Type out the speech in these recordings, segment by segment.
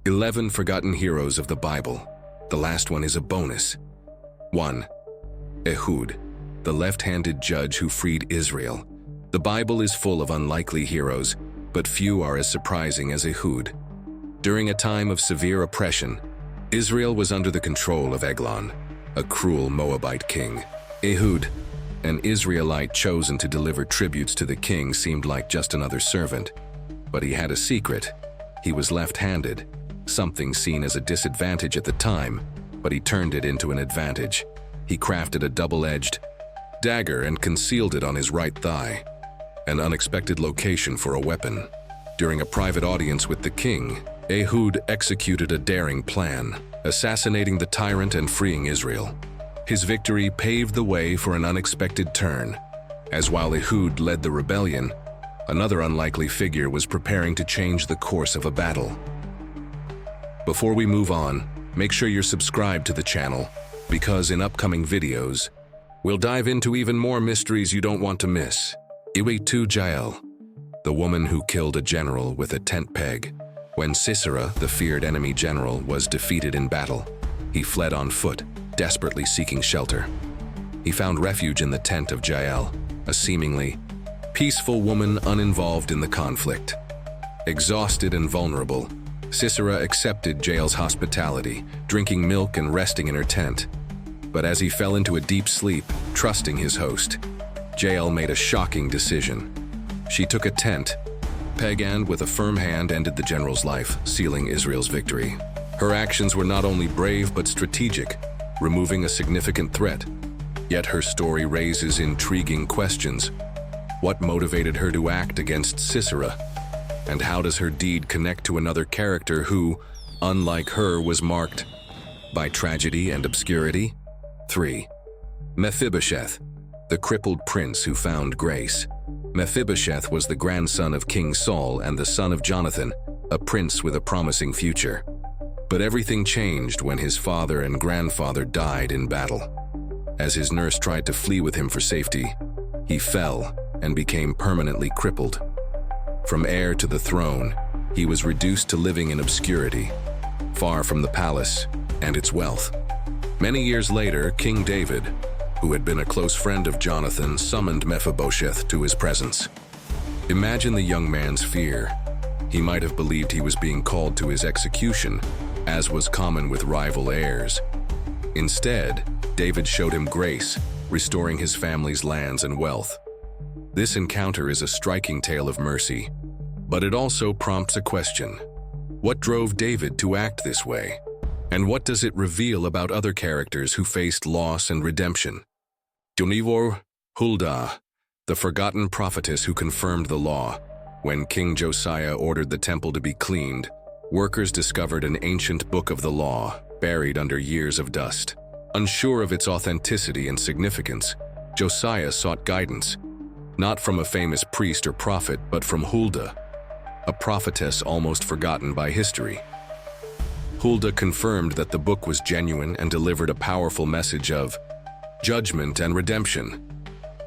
11 Forgotten Heroes of the Bible. The last one is a bonus. 1. Ehud, the left-handed judge who freed Israel. The Bible is full of unlikely heroes, but few are as surprising as Ehud. During a time of severe oppression, Israel was under the control of Eglon, a cruel Moabite king. Ehud, an Israelite chosen to deliver tributes to the king, seemed like just another servant. But he had a secret. He was left-handed, something seen as a disadvantage at the time, but he turned it into an advantage. He crafted a double-edged dagger and concealed it on his right thigh, an unexpected location for a weapon. During a private audience with the king, Ehud executed a daring plan, assassinating the tyrant and freeing Israel. His victory paved the way for an unexpected turn, as while Ehud led the rebellion, another unlikely figure was preparing to change the course of a battle. Before we move on, make sure you're subscribed to the channel, because in upcoming videos, we'll dive into even more mysteries you don't want to miss. Uriah to Jael, the woman who killed a general with a tent peg. When Sisera, the feared enemy general, was defeated in battle, he fled on foot, desperately seeking shelter. He found refuge in the tent of Jael, a seemingly peaceful woman uninvolved in the conflict. Exhausted and vulnerable, Sisera accepted Jael's hospitality, drinking milk and resting in her tent. But as he fell into a deep sleep, trusting his host, Jael made a shocking decision. She took a tent peg and, with a firm hand, ended the general's life, sealing Israel's victory. Her actions were not only brave but strategic, removing a significant threat. Yet her story raises intriguing questions. What motivated her to act against Sisera? And how does her deed connect to another character who, unlike her, was marked by tragedy and obscurity? 3. Mephibosheth, the crippled prince who found grace. Mephibosheth was the grandson of King Saul and the son of Jonathan, a prince with a promising future. But everything changed when his father and grandfather died in battle. As his nurse tried to flee with him for safety, he fell and became permanently crippled. From heir to the throne, he was reduced to living in obscurity, far from the palace and its wealth. Many years later, King David, who had been a close friend of Jonathan, summoned Mephibosheth to his presence. Imagine the young man's fear. He might have believed he was being called to his execution, as was common with rival heirs. Instead, David showed him grace, restoring his family's lands and wealth. This encounter is a striking tale of mercy, but it also prompts a question. What drove David to act this way? And what does it reveal about other characters who faced loss and redemption? Huldah, the forgotten prophetess who confirmed the law. When King Josiah ordered the temple to be cleaned, workers discovered an ancient book of the law, buried under years of dust. Unsure of its authenticity and significance, Josiah sought guidance, not from a famous priest or prophet, but from Huldah, a prophetess almost forgotten by history. Huldah confirmed that the book was genuine and delivered a powerful message of judgment and redemption.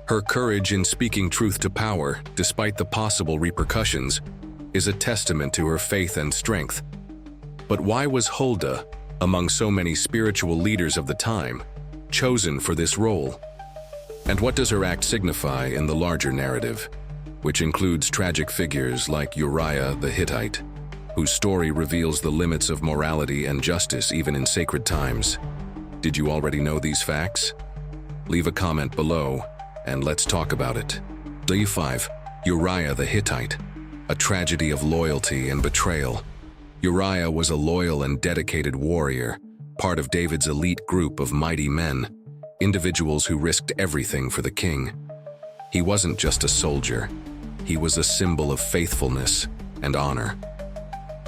Her courage in speaking truth to power, despite the possible repercussions, is a testament to her faith and strength. But why was Huldah, among so many spiritual leaders of the time, chosen for this role? And what does her act signify in the larger narrative, which includes tragic figures like Uriah the Hittite, whose story reveals the limits of morality and justice even in sacred times? Did you already know these facts? Leave a comment below, and let's talk about it. 5. Uriah the Hittite, a tragedy of loyalty and betrayal. Uriah was a loyal and dedicated warrior, part of David's elite group of mighty men, individuals who risked everything for the king. He wasn't just a soldier, he was a symbol of faithfulness and honor.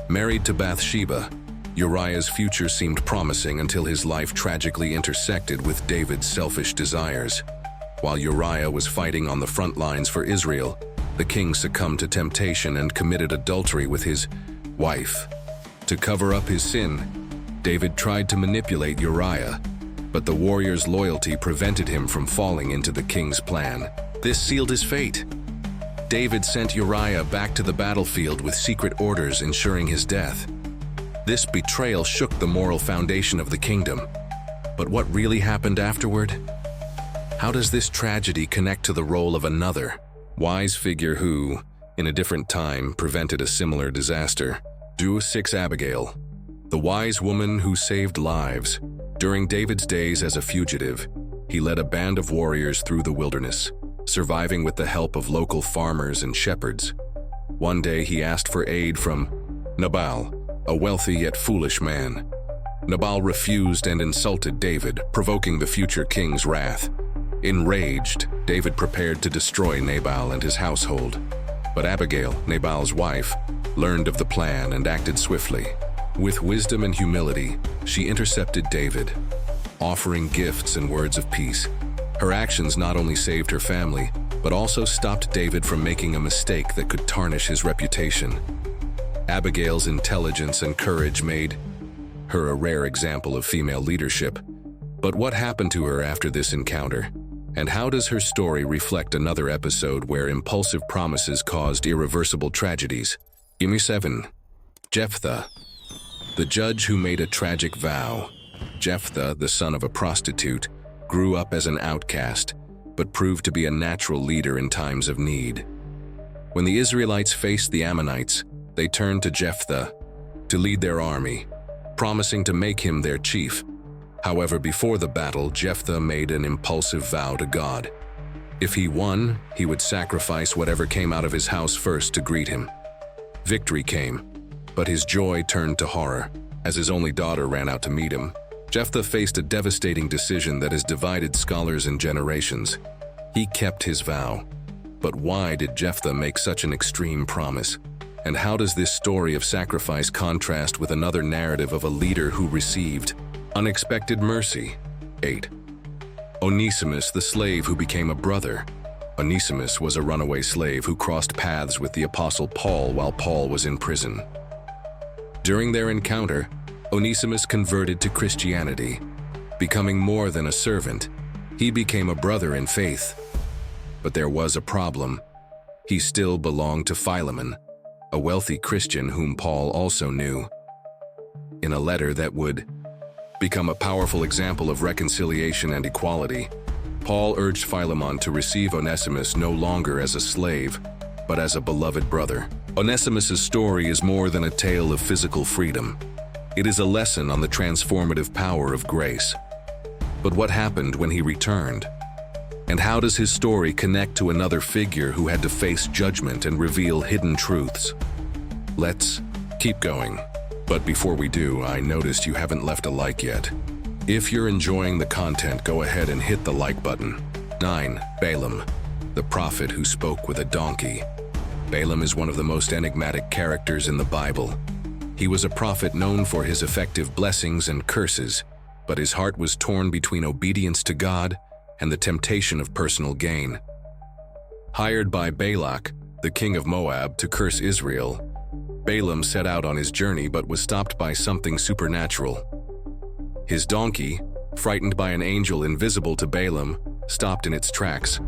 Married to Bathsheba, Uriah's future seemed promising until his life tragically intersected with David's selfish desires. While Uriah was fighting on the front lines for Israel, the king succumbed to temptation and committed adultery with his wife. To cover up his sin, David tried to manipulate Uriah, but the warrior's loyalty prevented him from falling into the king's plan. This sealed his fate. David sent Uriah back to the battlefield with secret orders ensuring his death. This betrayal shook the moral foundation of the kingdom. But what really happened afterward? How does this tragedy connect to the role of another wise figure who, in a different time, prevented a similar disaster? 6 Abigail, the wise woman who saved lives. During David's days as a fugitive, he led a band of warriors through the wilderness, surviving with the help of local farmers and shepherds. One day he asked for aid from Nabal, a wealthy yet foolish man. Nabal refused and insulted David, provoking the future king's wrath. Enraged, David prepared to destroy Nabal and his household. But Abigail, Nabal's wife, learned of the plan and acted swiftly. With wisdom and humility, she intercepted David, offering gifts and words of peace. Her actions not only saved her family, but also stopped David from making a mistake that could tarnish his reputation. Abigail's intelligence and courage made her a rare example of female leadership. But what happened to her after this encounter? And how does her story reflect another episode where impulsive promises caused irreversible tragedies? 7. Jephthah, the judge who made a tragic vow. Jephthah, the son of a prostitute, grew up as an outcast, but proved to be a natural leader in times of need. When the Israelites faced the Ammonites, they turned to Jephthah to lead their army, promising to make him their chief. However, before the battle, Jephthah made an impulsive vow to God. If he won, he would sacrifice whatever came out of his house first to greet him. Victory came, but his joy turned to horror as his only daughter ran out to meet him. Jephthah faced a devastating decision that has divided scholars and generations. He kept his vow. But why did Jephthah make such an extreme promise? And how does this story of sacrifice contrast with another narrative of a leader who received unexpected mercy? 8. Onesimus, the slave who became a brother. Onesimus was a runaway slave who crossed paths with the Apostle Paul while Paul was in prison. During their encounter, Onesimus converted to Christianity. Becoming more than a servant, he became a brother in faith. But there was a problem. He still belonged to Philemon, a wealthy Christian whom Paul also knew. In a letter that would become a powerful example of reconciliation and equality, Paul urged Philemon to receive Onesimus no longer as a slave, but as a beloved brother. Onesimus' story is more than a tale of physical freedom. It is a lesson on the transformative power of grace. But what happened when he returned? And how does his story connect to another figure who had to face judgment and reveal hidden truths? Let's keep going. But before we do, I noticed you haven't left a like yet. If you're enjoying the content, go ahead and hit the like button. 9. Balaam, the prophet who spoke with a donkey. Balaam is one of the most enigmatic characters in the Bible. He was a prophet known for his effective blessings and curses, but his heart was torn between obedience to God and the temptation of personal gain. Hired by Balak, the king of Moab, to curse Israel, Balaam set out on his journey but was stopped by something supernatural. His donkey, frightened by an angel invisible to Balaam, stopped in its tracks.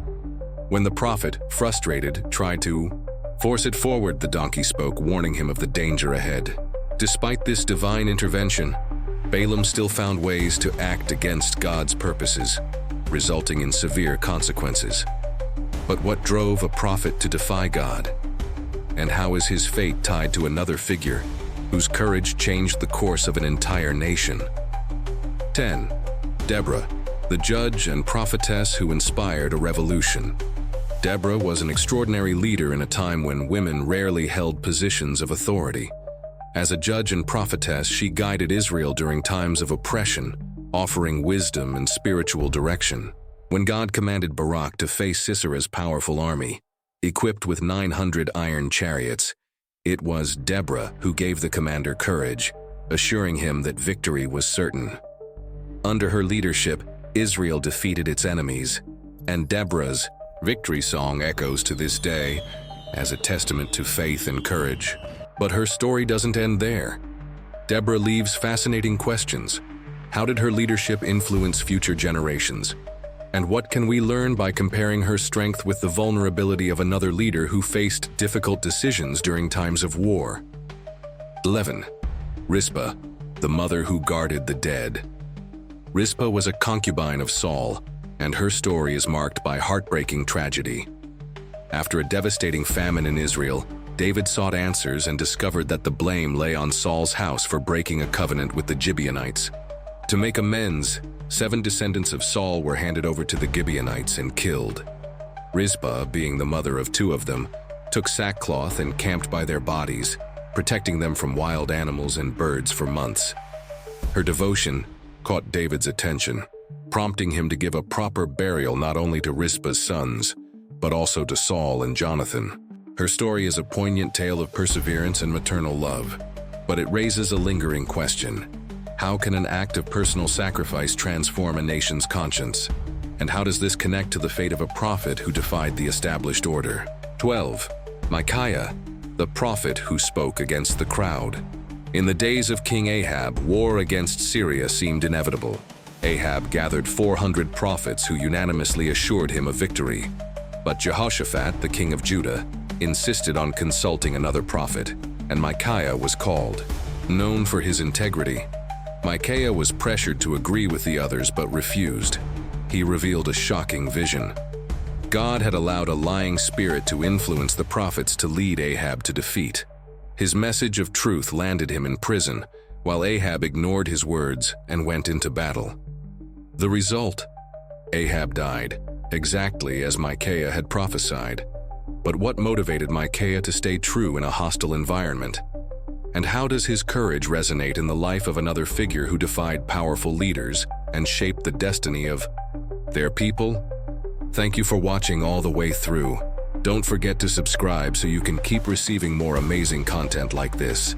When the prophet, frustrated, tried to force it forward, the donkey spoke, warning him of the danger ahead. Despite this divine intervention, Balaam still found ways to act against God's purposes, resulting in severe consequences. But what drove a prophet to defy God? And how is his fate tied to another figure whose courage changed the course of an entire nation? 10. Deborah, the judge and prophetess who inspired a revolution. Deborah was an extraordinary leader in a time when women rarely held positions of authority. As a judge and prophetess, she guided Israel during times of oppression, offering wisdom and spiritual direction. When God commanded Barak to face Sisera's powerful army, equipped with 900 iron chariots, it was Deborah who gave the commander courage, assuring him that victory was certain. Under her leadership, Israel defeated its enemies, and Deborah's victory song echoes to this day as a testament to faith and courage. But her story doesn't end there. Deborah leaves fascinating questions. How did her leadership influence future generations? And what can we learn by comparing her strength with the vulnerability of another leader who faced difficult decisions during times of war? 11. Rizpah, the mother who guarded the dead. Rizpah was a concubine of Saul, and her story is marked by heartbreaking tragedy. After a devastating famine in Israel, David sought answers and discovered that the blame lay on Saul's house for breaking a covenant with the Gibeonites. To make amends, 7 descendants of Saul were handed over to the Gibeonites and killed. Rizpah, being the mother of 2 of them, took sackcloth and camped by their bodies, protecting them from wild animals and birds for months. Her devotion caught David's attention, prompting him to give a proper burial not only to Rizpah's sons, but also to Saul and Jonathan. Her story is a poignant tale of perseverance and maternal love, but it raises a lingering question. How can an act of personal sacrifice transform a nation's conscience? And how does this connect to the fate of a prophet who defied the established order? 12. Micaiah, the prophet who spoke against the crowd. In the days of King Ahab, war against Syria seemed inevitable. Ahab gathered 400 prophets who unanimously assured him of victory. But Jehoshaphat, the king of Judah, insisted on consulting another prophet, and Micaiah was called. Known for his integrity, Micaiah was pressured to agree with the others but refused. He revealed a shocking vision. God had allowed a lying spirit to influence the prophets to lead Ahab to defeat. His message of truth landed him in prison, while Ahab ignored his words and went into battle. The result? Ahab died, exactly as Micaiah had prophesied. But what motivated Micaiah to stay true in a hostile environment? And how does his courage resonate in the life of another figure who defied powerful leaders and shaped the destiny of their people? Thank you for watching all the way through. Don't forget to subscribe so you can keep receiving more amazing content like this.